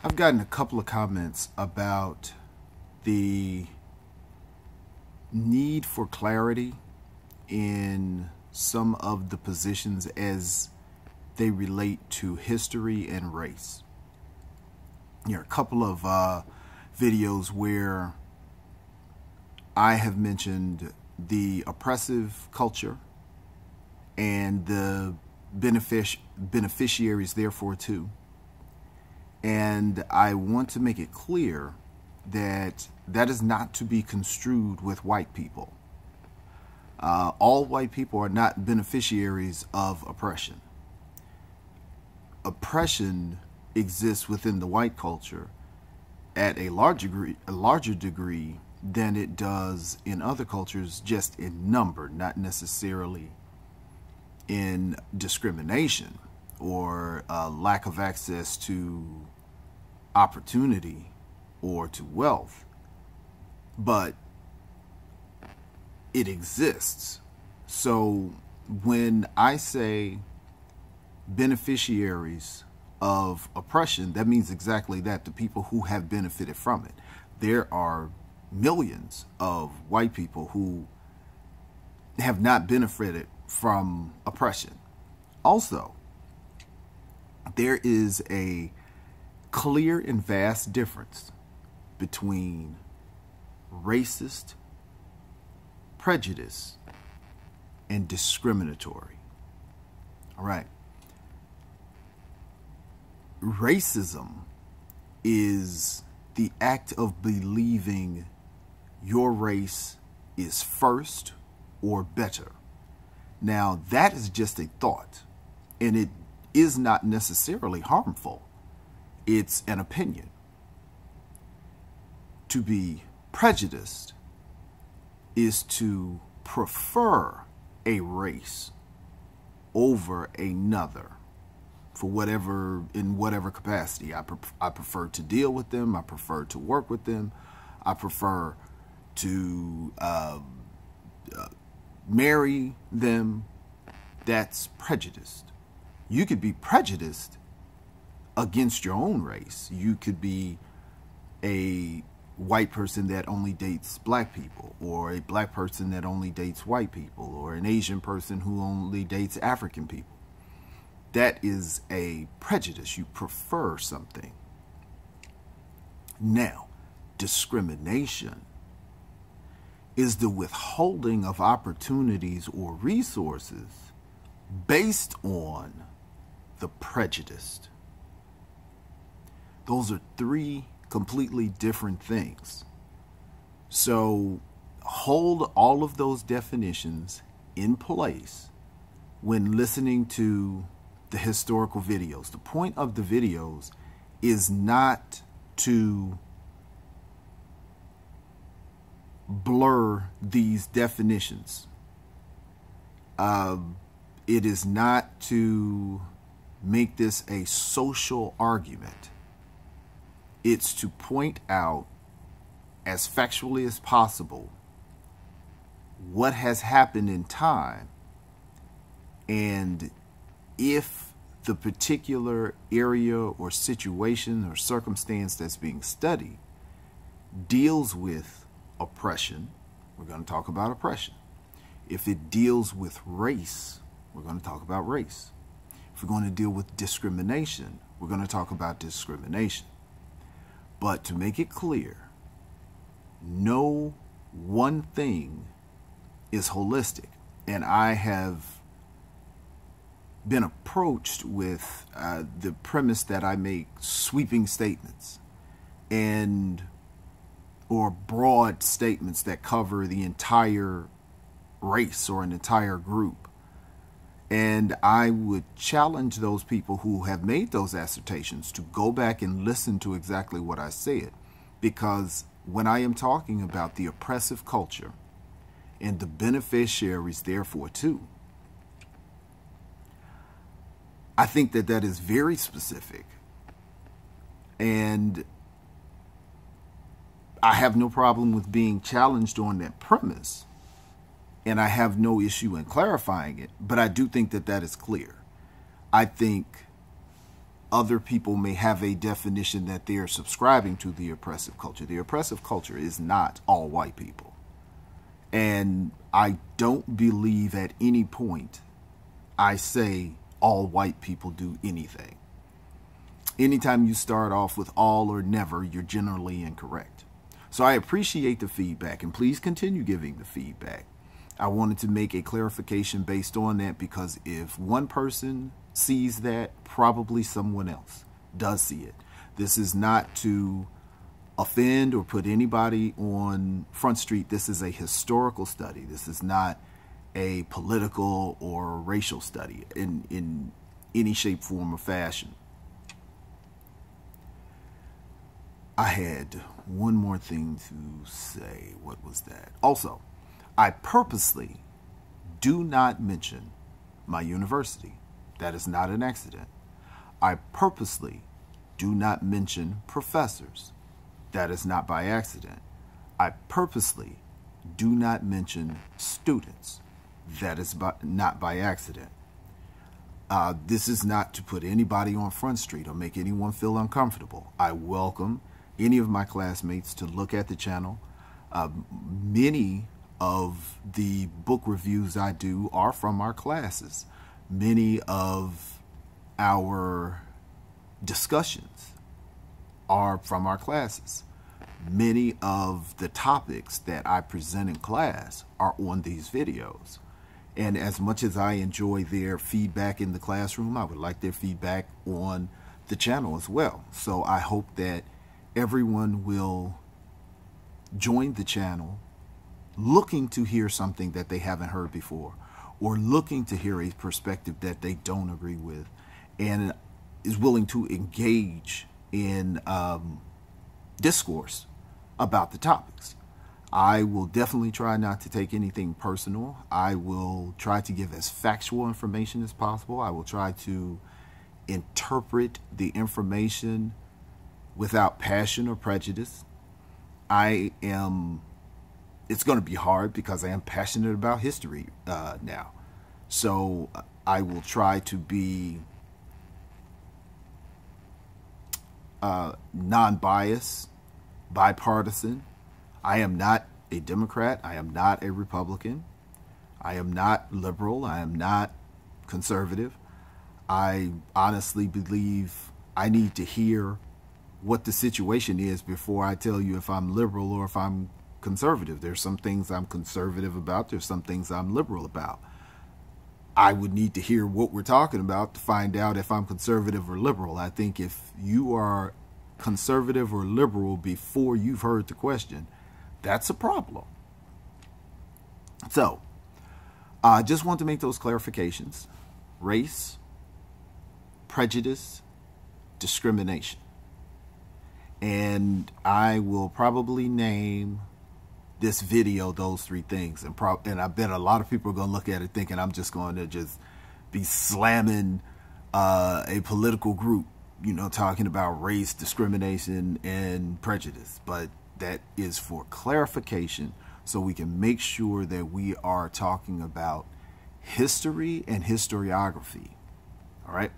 I've gotten a couple of comments about the need for clarity in some of the positions as they relate to history and race. There are a couple of videos where I have mentioned the oppressive culture and the beneficiaries therefore too. And I want to make it clear that that is not to be construed with white people. All white people are not beneficiaries of oppression. Oppression exists within the white culture at a larger degree than it does in other cultures, just in number, not necessarily in discrimination or lack of access to opportunity or to wealth, but it exists. So when I say beneficiaries of oppression, that means exactly that, the people who have benefited from it. There are millions of white people who have not benefited from oppression. Also, there is a clear and vast difference between racist, prejudice, and discriminatory. All right. Racism is the act of believing your race is first or better. Now, that is just a thought, and it is not necessarily harmful. It's an opinion. To be prejudiced is to prefer a race over another for whatever, in whatever capacity. I prefer to deal with them. I prefer to work with them. I prefer to marry them. That's prejudiced. You could be prejudiced against your own race. You could be a white person that only dates black people, or a black person that only dates white people, or an Asian person who only dates African people. That is a prejudice. You prefer something. Now, discrimination is the withholding of opportunities or resources based on the prejudiced. Those are three completely different things. So hold all of those definitions in place when listening to the historical videos. The point of the videos is not to blur these definitions. It is not to make this a social argument. It's to point out as factually as possible what has happened in time, and if the particular area or situation or circumstance that's being studied deals with oppression, we're going to talk about oppression. If it deals with race, we're going to talk about race. If we're going to deal with discrimination, we're going to talk about discrimination. But to make it clear, no one thing is holistic. And I have been approached with the premise that I make sweeping statements or broad statements that cover the entire race or an entire group. And I would challenge those people who have made those assertions to go back and listen to exactly what I said. Because when I am talking about the oppressive culture and the beneficiaries therefore too, I think that that is very specific. And I have no problem with being challenged on that premise. And I have no issue in clarifying it, but I do think that that is clear. I think other people may have a definition that they are subscribing to the oppressive culture. The oppressive culture is not all white people. And I don't believe at any point I say all white people do anything. Anytime you start off with all or never, you're generally incorrect. So I appreciate the feedback, and please continue giving the feedback. I wanted to make a clarification based on that, because if one person sees that, probably someone else does see it. This is not to offend or put anybody on Front Street. This is a historical study. This is not a political or racial study in any shape, form, or fashion. I had one more thing to say. What was that? Also, I purposely do not mention my university. That is not an accident. I purposely do not mention professors. That is not by accident. I purposely do not mention students. That is not by accident. This is not to put anybody on Front Street or make anyone feel uncomfortable. I welcome any of my classmates to look at the channel. Many of the book reviews I do are from our classes. Many of our discussions are from our classes. Many of the topics that I present in class are on these videos. And as much as I enjoy their feedback in the classroom, I would like their feedback on the channel as well. So I hope that everyone will join the channel looking to hear something that they haven't heard before, or looking to hear a perspective that they don't agree with, and is willing to engage in discourse about the topics. I will definitely try not to take anything personal. I will try to give as factual information as possible. I will try to interpret the information without passion or prejudice. It's going to be hard because I am passionate about history now. So I will try to be non-biased, bipartisan. I am not a Democrat. I am not a Republican. I am not liberal. I am not conservative. I honestly believe I need to hear what the situation is before I tell you if I'm liberal or if I'm conservative. There's some things I'm conservative about. There's some things I'm liberal about. I would need to hear what we're talking about to find out if I'm conservative or liberal. I think if you are conservative or liberal before you've heard the question, that's a problem. So, I just want to make those clarifications. Race, prejudice, discrimination. And I will probably name this video those three things. And I bet a lot of people are going to look at it thinking I'm just going to just be slamming a political group, you know, talking about race, discrimination, and prejudice. But that is for clarification, so we can make sure that we are talking about history and historiography. All right.